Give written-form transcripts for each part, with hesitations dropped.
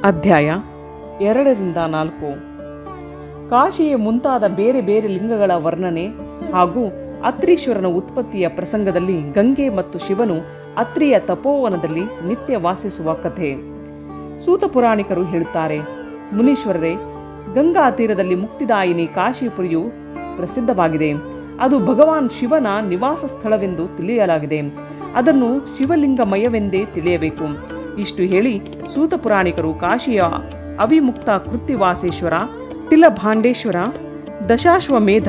ಅಧ್ಯಾಯ 2-4. ಕಾಶಿಯ ಮುಂತಾದ ಬೇರೆ ಬೇರೆ ಲಿಂಗಗಳ ವರ್ಣನೆ ಹಾಗೂ ಅತ್ರೀಶ್ವರನ ಉತ್ಪತ್ತಿಯ ಪ್ರಸಂಗದಲ್ಲಿ ಗಂಗೆ ಮತ್ತು ಶಿವನು ಅತ್ರಿಯ ತಪೋವನದಲ್ಲಿ ನಿತ್ಯ ವಾಸಿಸುವ ಕಥೆ. ಸೂತ ಪುರಾಣಿಕರು ಹೇಳುತ್ತಾರೆ, ಮುನೀಶ್ವರರೇ, ಗಂಗಾ ತೀರದಲ್ಲಿ ಮುಕ್ತಿದಾಯಿನಿ ಕಾಶಿಪುರಿಯು ಪ್ರಸಿದ್ಧವಾಗಿದೆ. ಅದು ಭಗವಾನ್ ಶಿವನ ನಿವಾಸ ಸ್ಥಳವೆಂದು ತಿಳಿಯಲಾಗಿದೆ. ಅದನ್ನು ಶಿವಲಿಂಗಮಯವೆಂದೇ ತಿಳಿಯಬೇಕು. ಇಷ್ಟು ಹೇಳಿ ಸೂತ ಪುರಾಣಿಕರು ಕಾಶಿಯ ಅವಿಮುಕ್ತ ಕೃತ್ತಿವಾಸೇಶ್ವರ, ತಿಲಭಾಂಡೇಶ್ವರ, ದಶಾಶ್ವಮೇಧ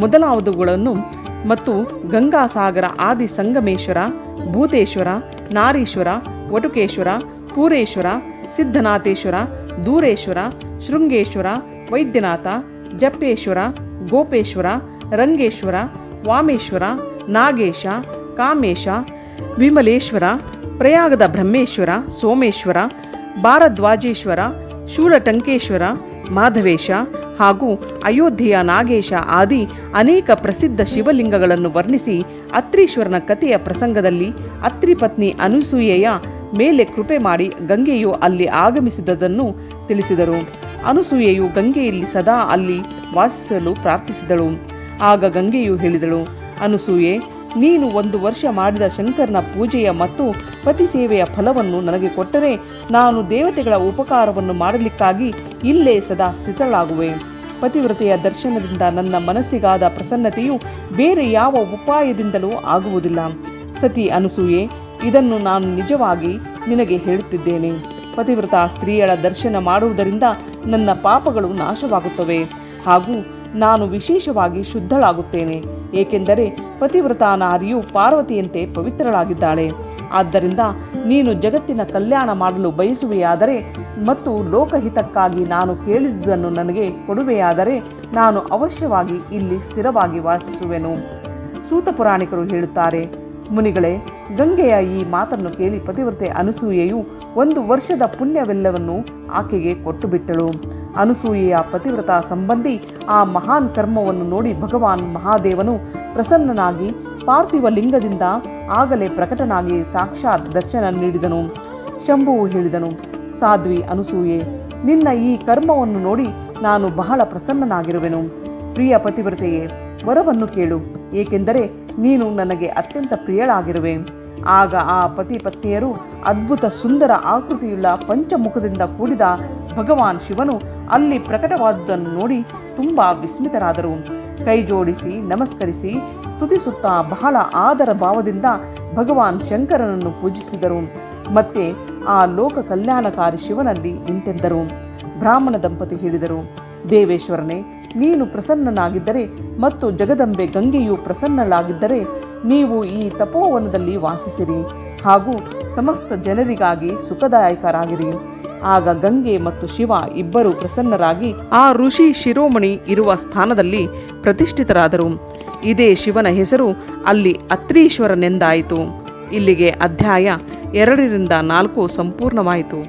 ಮೊದಲಾದವುಗಳನ್ನು ಮತ್ತು ಗಂಗಾಸಾಗರ ಆದಿ ಸಂಗಮೇಶ್ವರ, ಭೂತೇಶ್ವರ, ನಾರೀಶ್ವರ, ವಟುಕೇಶ್ವರ, ಪೂರೇಶ್ವರ, ಸಿದ್ಧನಾಥೇಶ್ವರ, ದೂರೇಶ್ವರ, ಶೃಂಗೇಶ್ವರ, ವೈದ್ಯನಾಥ, ಜಪ್ಪೇಶ್ವರ, ಗೋಪೇಶ್ವರ, ರಂಗೇಶ್ವರ, ವಾಮೇಶ್ವರ, ನಾಗೇಶ, ಕಾಮೇಶ, ವಿಮಲೇಶ್ವರ, ಪ್ರಯಾಗದ ಬ್ರಹ್ಮೇಶ್ವರ, ಸೋಮೇಶ್ವರ, ಭಾರದ್ವಾಜೇಶ್ವರ, ಶೂಲಟಂಕೇಶ್ವರ, ಮಾಧವೇಶ ಹಾಗೂ ಅಯೋಧ್ಯೆಯ ನಾಗೇಶ ಆದಿ ಅನೇಕ ಪ್ರಸಿದ್ಧ ಶಿವಲಿಂಗಗಳನ್ನು ವರ್ಣಿಸಿ ಅತ್ರೀಶ್ವರನ ಕಥೆಯ ಪ್ರಸಂಗದಲ್ಲಿ ಅತ್ರಿ ಪತ್ನಿ ಅನಸೂಯೆಯ ಮೇಲೆ ಕೃಪೆ ಮಾಡಿ ಗಂಗೆಯು ಅಲ್ಲಿ ಆಗಮಿಸಿದುದನ್ನು ತಿಳಿಸಿದರು. ಅನಸೂಯೆಯು ಗಂಗೆಯಲ್ಲಿ ಸದಾ ಅಲ್ಲಿ ವಾಸಿಸಲು ಪ್ರಾರ್ಥಿಸಿದಳು. ಆಗ ಗಂಗೆಯು ಹೇಳಿದಳು, ಅನಸೂಯೆ, ನೀನು 1 ವರ್ಷ ಮಾಡಿದ ಶಂಕರನ ಪೂಜೆಯ ಮತ್ತು ಪತಿ ಸೇವೆಯ ಫಲವನ್ನು ನನಗೆ ಕೊಟ್ಟರೆ ನಾನು ದೇವತೆಗಳ ಉಪಕಾರವನ್ನು ಮಾಡಲಿಕ್ಕಾಗಿ ಇಲ್ಲೇ ಸದಾ ಸ್ಥಿತಳಾಗುವೆ. ಪತಿವ್ರತೆಯ ದರ್ಶನದಿಂದ ನನ್ನ ಮನಸ್ಸಿಗಾದ ಪ್ರಸನ್ನತೆಯು ಬೇರೆ ಯಾವ ಉಪಾಯದಿಂದಲೂ ಆಗುವುದಿಲ್ಲ. ಸತಿ ಅನಸೂಯೆ, ಇದನ್ನು ನಾನು ನಿಜವಾಗಿ ನಿನಗೆ ಹೇಳುತ್ತಿದ್ದೇನೆ. ಪತಿವ್ರತ ಸ್ತ್ರೀಯಳ ದರ್ಶನ ಮಾಡುವುದರಿಂದ ನನ್ನ ಪಾಪಗಳು ನಾಶವಾಗುತ್ತವೆ ಹಾಗೂ ನಾನು ವಿಶೇಷವಾಗಿ ಶುದ್ಧಳಾಗುತ್ತೇನೆ. ಏಕೆಂದರೆ ಪತಿವ್ರತ ನಾರಿಯು ಪಾರ್ವತಿಯಂತೆ ಪವಿತ್ರಳಾಗಿದ್ದಾಳೆ. ಆದ್ದರಿಂದ ನೀನು ಜಗತ್ತಿನ ಕಲ್ಯಾಣ ಮಾಡಲು ಬಯಸುವೆಯಾದರೆ ಮತ್ತು ಲೋಕಹಿತಕ್ಕಾಗಿ ನಾನು ಕೇಳಿದುದನ್ನು ನನಗೆ ಕೊಡುವೆಯಾದರೆ ನಾನು ಅವಶ್ಯವಾಗಿ ಇಲ್ಲಿ ಸ್ಥಿರವಾಗಿ ವಾಸಿಸುವೆನು. ಸೂತ ಪುರಾಣಿಕರು ಹೇಳುತ್ತಾರೆ, ಮುನಿಗಳೇ, ಗಂಗೆಯ ಈ ಮಾತನ್ನು ಕೇಳಿ ಪತಿವ್ರತೆ ಅನಸೂಯೆಯು 1 ವರ್ಷದ ಪುಣ್ಯವೆಲ್ಲವನ್ನು ಆಕೆಗೆ ಕೊಟ್ಟು ಬಿಟ್ಟಳು. ಅನಸೂಯೆಯ ಪತಿವ್ರತ ಸಂಬಂಧಿ ಆ ಮಹಾನ್ ಕರ್ಮವನ್ನು ನೋಡಿ ಭಗವಾನ್ ಮಹಾದೇವನು ಪ್ರಸನ್ನನಾಗಿ ಪಾರ್ಥಿವ ಲಿಂಗದಿಂದ ಆಗಲೇ ಪ್ರಕಟನಾಗಿ ಸಾಕ್ಷಾತ್ ದರ್ಶನ ನೀಡಿದನು. ಶಂಭುವು ಹೇಳಿದನು, ಸಾಧ್ವಿ ಅನಸೂಯೆ, ನಿನ್ನ ಈ ಕರ್ಮವನ್ನು ನೋಡಿ ನಾನು ಬಹಳ ಪ್ರಸನ್ನನಾಗಿರುವೆನು. ಪ್ರಿಯ ಪತಿವ್ರತೆಯೇ, ವರವನ್ನು ಕೇಳು, ಏಕೆಂದರೆ ನೀನು ನನಗೆ ಅತ್ಯಂತ ಪ್ರಿಯಳಾಗಿರುವೆ. ಆಗ ಆ ಪತಿ ಪತ್ನಿಯರು ಅದ್ಭುತ ಸುಂದರ ಆಕೃತಿಯುಳ್ಳ ಪಂಚಮುಖದಿಂದ ಕೂಡಿದ ಭಗವಾನ್ ಶಿವನು ಅಲ್ಲಿ ಪ್ರಕಟವಾದುದನ್ನು ನೋಡಿ ತುಂಬ ವಿಸ್ಮಿತರಾದರು. ಕೈ ಜೋಡಿಸಿ ನಮಸ್ಕರಿಸಿ ಸ್ತುತಿಸುತ್ತಾ ಬಹಳ ಆದರ ಭಾವದಿಂದ ಭಗವಾನ್ ಶಂಕರನನ್ನು ಪೂಜಿಸಿದರು. ಮತ್ತೆ ಆ ಲೋಕ ಕಲ್ಯಾಣಕಾರಿ ಶಿವನಲ್ಲಿ ಇಂತೆಂದರು. ಬ್ರಾಹ್ಮಣ ದಂಪತಿ ಹೇಳಿದರು, ದೇವೇಶ್ವರನೇ, ನೀನು ಪ್ರಸನ್ನನಾಗಿದ್ದರೆ ಮತ್ತು ಜಗದಂಬೆ ಗಂಗೆಯು ಪ್ರಸನ್ನಳಾಗಿದ್ದರೆ ನೀವು ಈ ತಪೋವನದಲ್ಲಿ ವಾಸಿಸಿರಿ ಹಾಗೂ ಸಮಸ್ತ ಜನರಿಗಾಗಿ ಸುಖದಾಯಕರಾಗಿರಿ. ಆಗ ಗಂಗೆ ಮತ್ತು ಶಿವ ಇಬ್ಬರು ಪ್ರಸನ್ನರಾಗಿ ಆ ಋಷಿ ಶಿರೋಮಣಿ ಇರುವ ಸ್ಥಾನದಲ್ಲಿ ಪ್ರತಿಷ್ಠಿತರಾದರು. ಇದೇ ಶಿವನ ಹೆಸರು ಅಲ್ಲಿ ಅತ್ರೀಶ್ವರನೆಂದಾಯಿತು. ಇಲ್ಲಿಗೆ ಅಧ್ಯಾಯ 2-4 ಸಂಪೂರ್ಣವಾಯಿತು.